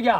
क्या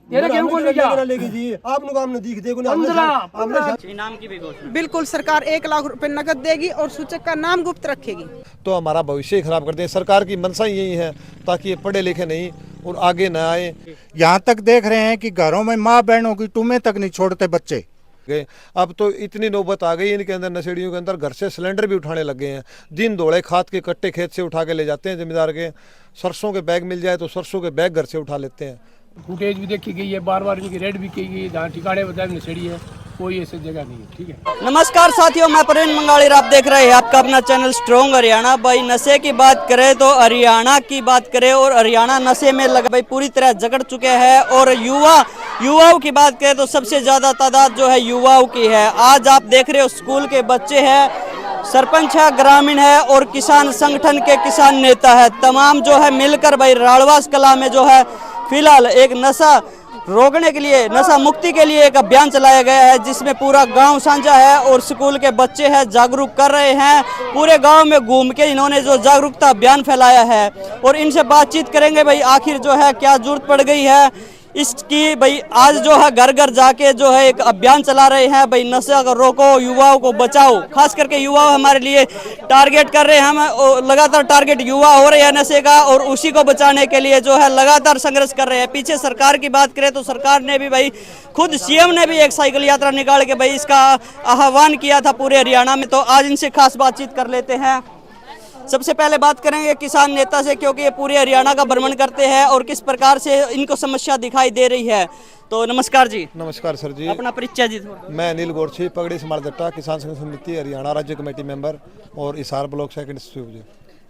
तेरे गेहूं को ले गया लेके जी आपने काम दिख देखो नाम की भी घोषणा बिल्कुल सरकार 1 लाख रुपए नकद देगी और सूचक का नाम गुप्त रखेगी। तो हमारा भविष्य ही खराब करते हैं। सरकार की मंशा यही है ताकि ये पढ़े लिखे नहीं और आगे न आए। यहाँ तक देख रहे हैं कि घरों में माँ बहनों की टूमें तक नहीं छोड़ते बच्चे गए। अब तो इतनी नौबत आ गई इनके अंदर, नशेड़ियों के अंदर घर से सिलेंडर भी उठाने लग गए हैं। दिन दौड़े खाद के कट्टे खेत से उठा के ले जाते हैं जमींदार के। सरसों के बैग मिल जाए तो सरसों के बैग घर से उठा लेते हैं। फुटेज भी देखी गई है, बार बार इनकी रेड भी की गई, जहाँ ठिकाने बताए नशेड़ी है, कोई ऐसी जगह नहीं है। ठीक है। नमस्कार साथियों, मैं प्रवीण मंगाड़ी, आप देख रहे हैं आपका अपना चैनल स्ट्रॉन्ग हरियाणा। भाई नशे की बात करें तो हरियाणा की बात करें और हरियाणा नशे में लगा भाई पूरी तरह जकड़ चुके हैं। और युवाओं की बात करें तो सबसे ज्यादा तादाद जो है युवाओं की है। आज आप देख रहे हो स्कूल के बच्चे हैं, सरपंच है, ग्रामीण है और किसान संगठन के किसान नेता है, तमाम जो है मिलकर भाई राड़वास कला में जो है फिलहाल एक नशा रोकने के लिए, नशा मुक्ति के लिए एक अभियान चलाया गया है, जिसमें पूरा गांव साझा है और स्कूल के बच्चे हैं जागरूक कर रहे हैं। पूरे गांव में घूम के इन्होंने जो जागरूकता अभियान फैलाया है और इनसे बातचीत करेंगे भाई आखिर जो है क्या जरूरत पड़ गई है इसकी। भाई आज जो है घर घर जाके जो है एक अभियान चला रहे हैं भाई नशा को रोको, युवाओं को बचाओ। खास करके युवा हमारे लिए टारगेट कर रहे हैं, हम लगातार टारगेट युवा हो रहे हैं नशे का और उसी को बचाने के लिए जो है लगातार संघर्ष कर रहे हैं। पीछे सरकार की बात करें तो सरकार ने भी भाई खुद सीएम ने भी एक साइकिल यात्रा निकाल के भाई इसका आह्वान किया था पूरे हरियाणा में। तो आज इनसे खास बातचीत कर लेते हैं। सबसे पहले बात करेंगे किसान नेता से, क्योंकि ये पूरे हरियाणा का भ्रमण करते हैं और किस प्रकार से इनको समस्या दिखाई दे रही है। तो नमस्कार जी। नमस्कार सर जी। अपना परिचय जी। मैं अनिल गोरछी, पगड़ी समाल जट्टा, किसान संघ समिति हरियाणा राज्य कमेटी मेंबर और हिसार ब्लॉक सेकंड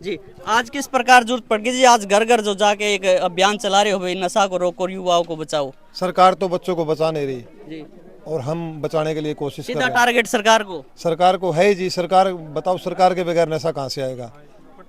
जी। आज किस प्रकार जरूरत पड़ गई जी, आज घर घर जो जाके एक अभियान चला रहे हो भाई नशा को रोको और युवाओं को बचाओ। सरकार तो बच्चों को बचा नहीं रही जी और हम बचाने के लिए कोशिश कर रहे हैं। टारगेट सरकार को है जी। सरकार बताओ, सरकार के बगैर नशा कहाँ से आएगा?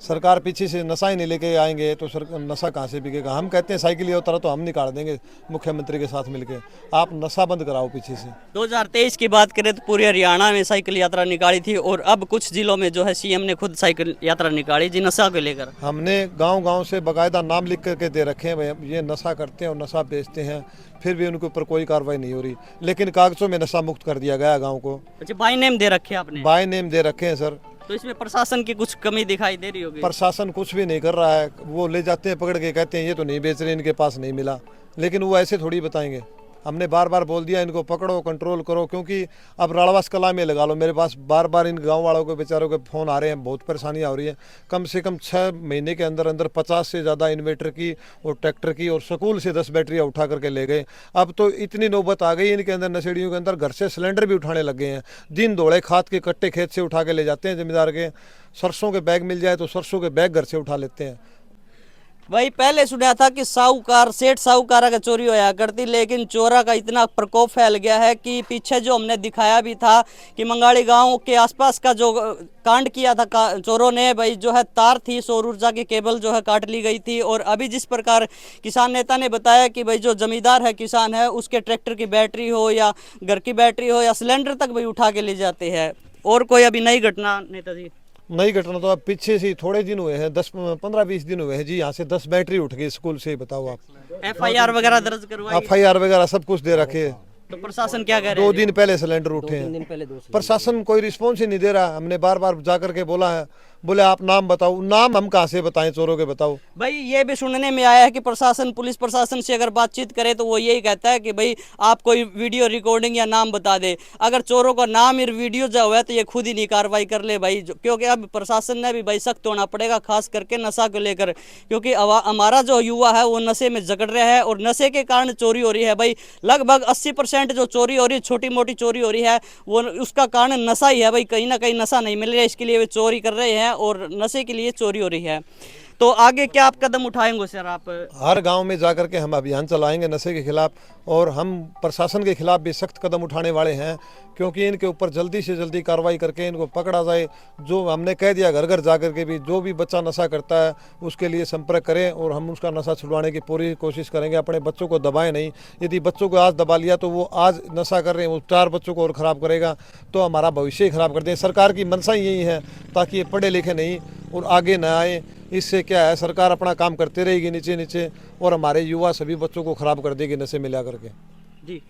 सरकार पीछे से नशा ही नहीं लेके आएंगे तो नशा कहाँ से बिकेगा? हम कहते हैं साइकिल ये उतरा तो हम निकाल देंगे मुख्यमंत्री के साथ मिलके, आप नशा बंद कराओ पीछे से। 2023 की बात करें तो पूरे हरियाणा में साइकिल यात्रा निकाली थी और अब कुछ जिलों में जो है सीएम ने खुद साइकिल यात्रा निकाली जी नशा को लेकर। हमने गांव-गांव से बाकायदा नाम लिख करके दे रखे हैं, ये नशा करते हैं और नशा बेचते हैं, फिर भी उनके ऊपर कोई कार्रवाई नहीं हो रही। लेकिन कागजों में नशा मुक्त कर दिया गया गाँव को। अच्छा, बाई नेम दे रखे आपने? बाई नेम दे रखे हैं सर। तो इसमें प्रशासन की कुछ कमी दिखाई दे रही होगी? प्रशासन कुछ भी नहीं कर रहा है। वो ले जाते हैं पकड़ के, कहते हैं ये तो नहीं बेच रहे, इनके पास नहीं मिला, लेकिन वो ऐसे थोड़ी बताएंगे। हमने बार बार बोल दिया इनको पकड़ो, कंट्रोल करो, क्योंकि अब राड़वास कला में लगा लो, मेरे पास बार बार इन गांव वालों के बेचारों के फ़ोन आ रहे हैं, बहुत परेशानियां हो रही हैं। कम से कम 6 महीने के अंदर अंदर 50 से ज़्यादा इन्वर्टर की और ट्रैक्टर की और स्कूल से 10 बैटरियाँ उठा करके ले गए। अब तो इतनी नौबत आ गई इनके अंदर, नशेड़ियों के अंदर घर से सिलेंडर भी उठाने लग गए हैं। दिन दौड़े खाद के कट्टे खेत से उठा के ले जाते हैं जमींदार के। सरसों के बैग मिल जाए तो सरसों के बैग घर से उठा लेते हैं। भाई पहले सुना था कि साहूकार सेठ साहूकारा का चोरी होया करती, लेकिन चोरा का इतना प्रकोप फैल गया है कि पीछे जो हमने दिखाया भी था कि मंगाड़ी गांव के आसपास का जो कांड किया था चोरों ने, भाई जो है तार थी सौर ऊर्जा की केबल जो है काट ली गई थी। और अभी जिस प्रकार किसान नेता ने बताया कि भाई जो जमींदार है, किसान है, उसके ट्रैक्टर की बैटरी हो या घर की बैटरी हो या सिलेंडर तक भाई उठा के ले जाते हैं। और कोई अभी नई घटना नेताजी? नई घटना तो अब पीछे से थोड़े दिन हुए हैं, 10-15-20 दिन हुए हैं जी। यहाँ से 10 बैटरी उठ गई स्कूल से, बताओ आप। FIR वगैरह दर्ज करवाई? FIR वगैरह सब कुछ दे रखे। तो प्रशासन क्या कह रहा है? 2 दिन पहले सिलेंडर उठे हैं, प्रशासन कोई रिस्पॉन्स ही नहीं दे रहा। हमने बार बार जाकर के बोला है, बोले आप नाम बताओ। नाम हम कहाँ से बताएं चोरों के, बताओ। भाई ये भी सुनने में आया है कि प्रशासन, पुलिस प्रशासन से अगर बातचीत करे तो वो यही कहता है कि भाई आप कोई वीडियो रिकॉर्डिंग या नाम बता दे। अगर चोरों का नाम और वीडियो जो है तो ये खुद ही नहीं कार्रवाई कर ले भाई, क्योंकि अब प्रशासन ने भी भाई सख्त होना पड़ेगा, खास करके नशा को लेकर, क्योंकि हमारा जो युवा है वो नशे में जकड़ रहा है और नशे के कारण चोरी हो रही है। भाई लगभग 80% जो चोरी हो रही है, छोटी मोटी चोरी हो रही है, वो उसका कारण नशा ही है भाई। कहीं ना कहीं नशा नहीं मिल रहा है, इसके लिए वे चोरी कर रहे हैं और नशे के लिए चोरी हो रही है। तो आगे क्या आप कदम उठाएंगे सर? आप हर गांव में जाकर के हम अभियान चलाएंगे नशे के खिलाफ और हम प्रशासन के खिलाफ भी सख्त कदम उठाने वाले हैं, क्योंकि इनके ऊपर जल्दी से जल्दी कार्रवाई करके इनको पकड़ा जाए। जो हमने कह दिया घर घर जाकर के भी, जो भी बच्चा नशा करता है उसके लिए संपर्क करें और हम उसका नशा छुड़वाने की पूरी कोशिश करेंगे। अपने बच्चों को दबाएं नहीं। यदि बच्चों को आज दबा लिया तो वो आज नशा कर रहे हैं, वो 4 बच्चों को और ख़राब करेगा तो हमारा भविष्य ही खराब कर दें। सरकार की मंशा यही है ताकि ये पढ़े लिखे नहीं और आगे न आए, इससे क्या है, सरकार अपना काम करते रहेगी नीचे नीचे, और हमारे युवा सभी बच्चों को खराब कर देगी नशे मिला करके। जी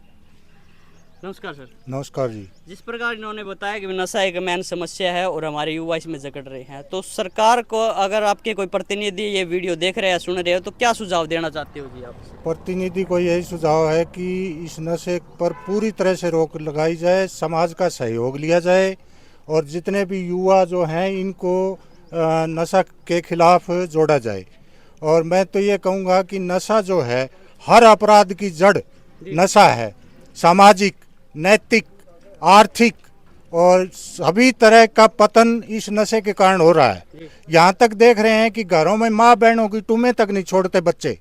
नमस्कार सर। नमस्कार जी। जिस प्रकार इन्होंने बताया कि नशा एक मेन समस्या है और हमारे युवा इसमें जकड़ रहे हैं, तो सरकार को अगर आपके कोई प्रतिनिधि ये वीडियो देख रहे हैं, सुन रहे हो, तो क्या सुझाव देना चाहते हो जी आप? प्रतिनिधि को यही सुझाव है कि इस नशे पर पूरी तरह से रोक लगाई जाए, समाज का सहयोग लिया जाए, और जितने भी युवा जो हैं इनको नशा के खिलाफ जोड़ा जाए। और मैं तो ये कहूँगा कि नशा जो है, हर अपराध की जड़ नशा है। सामाजिक, नैतिक, आर्थिक और सभी तरह का पतन इस नशे के कारण हो रहा है। यहाँ तक देख रहे हैं कि घरों में माँ बहनों की टुम्में तक नहीं छोड़ते बच्चे।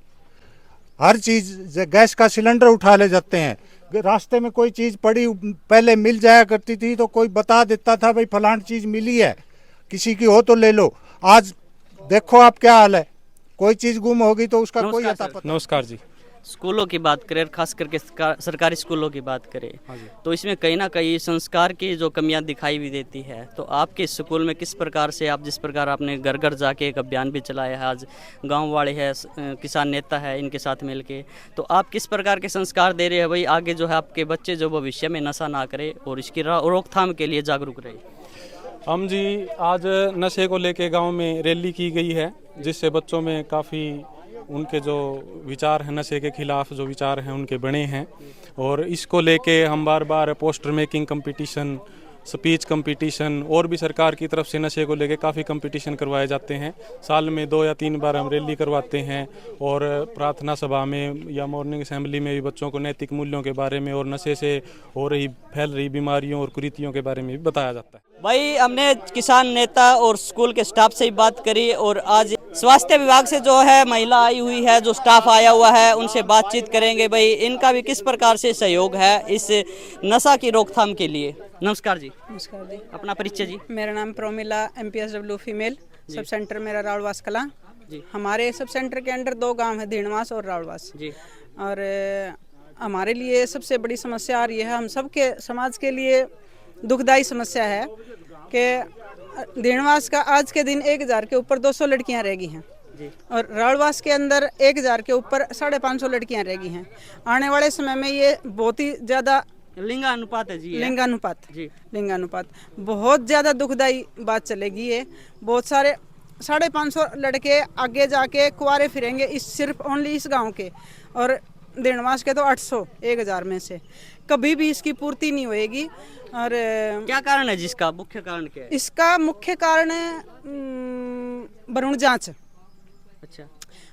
हर चीज़, गैस का सिलेंडर उठा ले जाते हैं। रास्ते में कोई चीज़ पड़ी पहले मिल जाया करती थी तो कोई बता देता था भाई फलान चीज़ मिली है, किसी की हो तो ले लो। आज देखो आप क्या हाल है, कोई चीज़ गुम होगी तो उसका कोई अता पता। नमस्कार जी। स्कूलों की बात करें, खास करके सरकारी स्कूलों की बात करें, तो इसमें कहीं ना कहीं संस्कार की जो कमियां दिखाई भी देती है। तो आपके स्कूल में किस प्रकार से आप, जिस प्रकार आपने घर घर जाके एक अभियान भी चलाया है, आज गांव वाले हैं, किसान नेता है, इनके साथ मिलके, तो आप किस प्रकार के संस्कार दे रहे हैं भाई आगे जो है आपके बच्चे जो भविष्य में नशा ना करे और इसकी रोकथाम के लिए जागरूक रहे? हम जी आज नशे को लेके गांव में रैली की गई है, जिससे बच्चों में काफ़ी उनके जो विचार हैं नशे के खिलाफ, जो विचार हैं उनके बने हैं। और इसको लेके हम बार बार poster making competition, speech competition और भी सरकार की तरफ से नशे को लेके काफ़ी कंपटीशन करवाए जाते हैं। साल में 2 या 3 बार हम रैली करवाते हैं, और प्रार्थना सभा में या मॉर्निंग असेंबली में भी बच्चों को नैतिक मूल्यों के बारे में और नशे से हो रही फैल रही बीमारियों और कुरीतियों के बारे में भी बताया जाता है। भाई हमने किसान नेता और स्कूल के स्टाफ से ही बात करी, और आज स्वास्थ्य विभाग से जो है महिला आई हुई है, जो स्टाफ आया हुआ है, उनसे बातचीत करेंगे भाई इनका भी किस प्रकार से सहयोग है इस नशा की रोकथाम के लिए। नमस्कार जी। नमस्कार जी। अपना परिचय जी। मेरा नाम Promila, MPSW female, sub centre मेरा राउड़वास कला जी। हमारे सब सेंटर के अंडर 2 गांव है, धीणवास और राउड़वास जी। और हमारे लिए सबसे बड़ी समस्या आ रही है, हम सबके समाज के लिए दुखदायी समस्या है कि धीणवास का आज के दिन 1000 के ऊपर 200 लड़कियां रह गई हैं, और राउड़वास के अंदर 1000 के ऊपर 550 लड़कियां रह गई हैं। आने वाले समय में ये बहुत ही ज़्यादा लिंगानुपात है जी, लिंगानुपात बहुत ज़्यादा दुखदाई बात चलेगी। ये बहुत सारे 550 लड़के आगे जाके कुंवारे फिरेंगे, इस सिर्फ ओनली इस गांव के, और धीणवास के तो 800 1000 में से कभी भी इसकी पूर्ति नहीं होएगी। और क्या कारण है जिसका मुख्य कारण क्या है? इसका मुख्य कारण है भ्रूण जांच। अच्छा,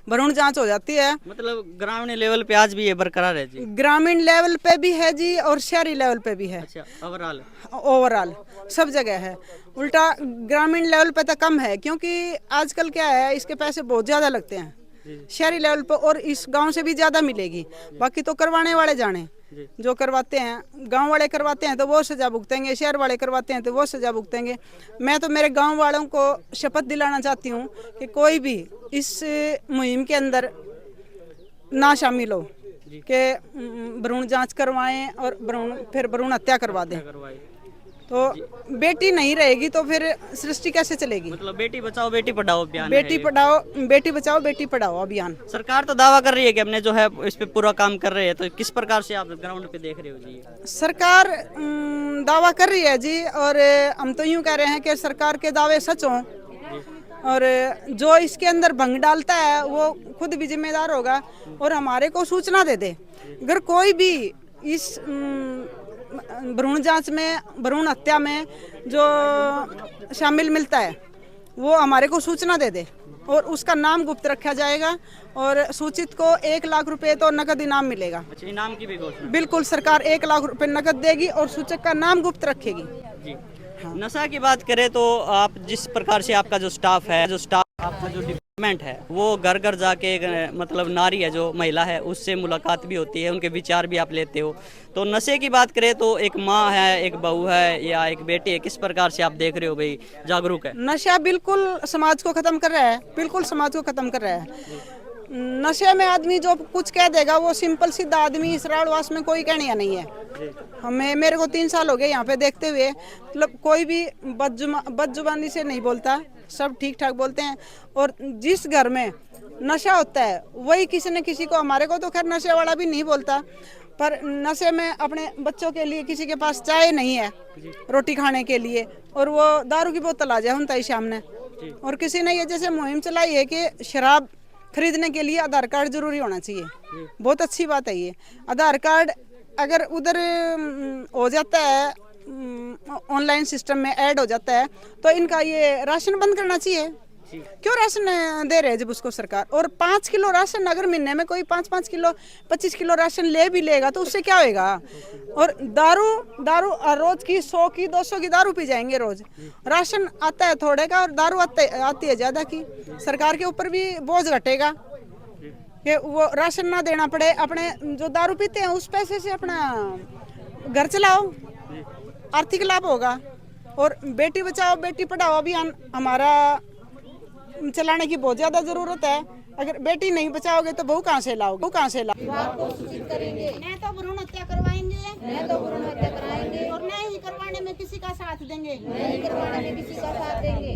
भ्रूण जांच हो जाती है, मतलब ग्रामीण लेवल पे आज भी ये बरकरार है जी? ग्रामीण लेवल पे भी है जी, और शहरी लेवल पे भी है। अच्छा, ओवरऑल सब जगह है। उल्टा ग्रामीण लेवल पे तो कम है, क्योंकि आजकल क्या है, इसके पैसे बहुत ज़्यादा लगते हैं शहरी लेवल पर, और इस गांव से भी ज़्यादा मिलेगी। बाकी तो करवाने वाले जाने, जो करवाते हैं, गांव वाले करवाते हैं तो वो सजा भुगतेंगे, शहर वाले करवाते हैं तो वो सजा भुगतेंगे। मैं तो मेरे गांव वालों को शपथ दिलाना चाहती हूँ कि कोई भी इस मुहिम के अंदर ना शामिल हो, कि भ्रूण जांच करवाएं और फिर भ्रूण हत्या करवा दें। तो बेटी नहीं रहेगी तो फिर सृष्टि कैसे चलेगी? मतलब बेटी बचाओ बेटी पढ़ाओ अभियान, बेटी बचाओ बेटी पढ़ाओ अभियान। सरकार तो दावा कर रही है कि हमने जो है इस पे पूरा काम कर रहे हैं, तो किस प्रकार से आप ग्राउंड पे देख रहे हो जी? सरकार दावा कर रही है जी, और हम तो यूँ कह रहे हैं कि सरकार के दावे सच हों, और जो इसके अंदर भंग डालता है वो खुद भी जिम्मेदार होगा, और हमारे को सूचना दे दे। अगर कोई भी इस भ्रूण जांच में, भ्रूण हत्या में जो शामिल मिलता है, वो हमारे को सूचना दे दे, और उसका नाम गुप्त रखा जाएगा, और सूचित को 1 लाख रुपए तो नकद इनाम मिलेगा। अच्छा, इनाम की भी घोषणा? बिल्कुल, सरकार 1 लाख रुपए नकद देगी और सूचक का नाम गुप्त रखेगी जी। हाँ। नशा की बात करें तो आप जिस प्रकार से आपका जो स्टाफ है, आपका जो डिपार्टमेंट है, वो घर घर जाके मतलब नारी है, जो महिला है, उससे मुलाकात भी होती है, उनके विचार भी आप लेते हो। तो नशे की बात करें तो एक माँ है, एक बहू है या एक बेटी है, किस प्रकार से आप देख रहे हो भाई जागरूक है? नशा बिल्कुल समाज को खत्म कर रहा है, बिल्कुल समाज को खत्म कर रहा है। नशे में आदमी जो कुछ कह देगा, वो सिंपल सीधा आदमी इस राउड़वास में कोई कहने नहीं है। मेरे को 3 साल हो गए यहाँ पे देखते हुए, मतलब कोई भी बदजुबानी से नहीं बोलता, सब ठीक ठाक बोलते हैं। और जिस घर में नशा होता है वही किसी न किसी को, हमारे को तो खैर नशे वाला भी नहीं बोलता, पर नशे में अपने बच्चों के लिए किसी के पास चाय नहीं है रोटी खाने के लिए, और वो दारू की बोतल आ जाए उनता ही सामने। और किसी ने ये जैसे मुहिम चलाई है कि शराब खरीदने के लिए आधार कार्ड जरूरी होना चाहिए। बहुत अच्छी बात है ये। आधार कार्ड अगर उधर हो जाता है, ऑनलाइन सिस्टम में ऐड हो जाता है, तो इनका ये राशन बंद करना चाहिए। क्यों राशन दे रहे हैं जब उसको सरकार? और 5 किलो राशन अगर महीने में कोई 5-5 किलो 25 किलो राशन ले भी लेगा तो उससे क्या होएगा? और दारू रोज की 100 की 200 की दारू पी जाएंगे रोज। राशन आता है थोड़े का और दारू आती है ज्यादा की। सरकार के ऊपर भी बोझ घटेगा कि वो राशन ना देना पड़े। अपने जो दारू पीते हैं उस पैसे से अपना घर चलाओ, आर्थिक लाभ होगा। और बेटी बचाओ बेटी पढ़ाओ अभियान हमारा चलाने की बहुत ज्यादा जरूरत है। अगर बेटी नहीं बचाओगे तो बहू कहाँ से लाओगे? को सूचित करेंगे। न तो भ्रूण हत्या करवाएंगे, न तो भ्रूण हत्या कराएंगे, और न ही करवाने में किसी का साथ देंगे, न ही करवाने में किसी का साथ देंगे।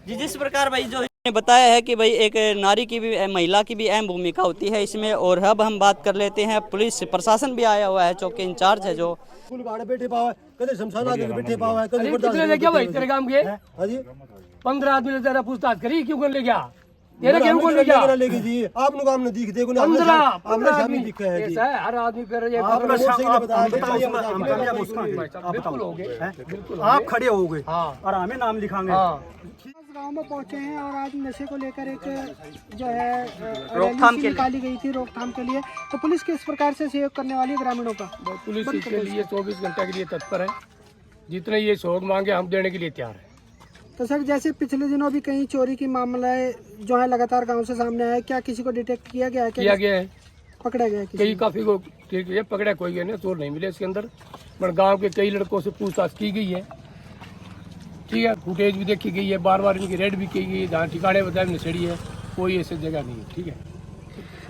जी, जिस प्रकार भाई जो ने बताया है कि भाई एक नारी की भी, महिला की भी अहम भूमिका होती है इसमें। और अब हम बात कर लेते हैं, पुलिस प्रशासन भी आया हुआ है, चौकी इंचार्ज है जो बैठे पावा, कदे शमशान आगे बैठे पावा, कदे कितने ले गया भाई तेरे काम के? हां जी 15 आदमी ने तेरा पूछताछ करी, क्यों कर ले गया? तेरे क्यों कर ले गया? लेके जी आपनु काम न दिख देखो ना, 15 आदमी दिखे है जी। ऐसा है हर आदमी फिर ये आपका बिल्कुल हो गए, बिल्कुल आप खड़े हो गए हाँ और हमें नाम लिखाएंगे। हाँ गांव में पहुंचे हैं और आज नशे को लेकर एक जो है रोकथाम के लिए निकाली गई थी, रोकथाम के लिए। तो पुलिस किस प्रकार से सहयोग करने वाली है ग्रामीणों का? पुलिस इसके लिए 24 घंटे के लिए तत्पर है। जितने ये सहयोग मांगे हम देने के लिए तैयार है। तो सर, जैसे पिछले दिनों भी कहीं चोरी की मामला जो है लगातार गांव से सामने आया, क्या किसी को डिटेक्ट किया गया है? किया गया है, पकड़ा गया है कई काफी को ठीक है, पकड़ा कोई गया नहीं, चोर नहीं मिले इसके अंदर, पर गांव के कई लड़कों से पूछताछ की गई है। ठीक है, फुटेज भी देखी गई है, बार बार इनकी रेड भी की गई है, जहाँ ठिकाने बताए नशेड़ी है, कोई ऐसी जगह नहीं है। ठीक है,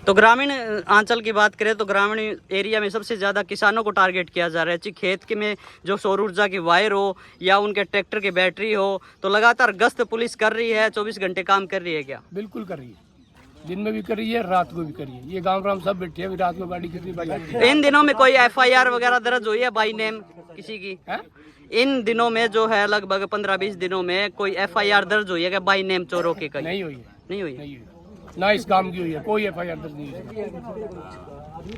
तो ग्रामीण अंचल की बात करें तो ग्रामीण एरिया में सबसे ज़्यादा किसानों को टारगेट किया जा रहा है। चाहे खेत के में जो सौर ऊर्जा की वायर हो या उनके ट्रैक्टर की बैटरी हो, तो लगातार गश्त पुलिस कर रही है, 24 घंटे काम कर रही है क्या? बिल्कुल कर रही है, दिन में भी कर रही है, रात को भी कर रही है। ये गाँव सब बैठे हैं, रात को गाड़ी कितनी बजाती है। इन दिनों में कोई FIR वगैरह दर्ज हुई है बाई नेम किसी की? इन दिनों में जो है लगभग 15-20 दिनों में कोई FIR दर्ज हुई है क्या बाई नेम चोरों की? कहीं नहीं हुई है, नहीं हुई नहीं हुई, ना इस काम की हुई है, कोई FIR दर्ज नहीं हुई है।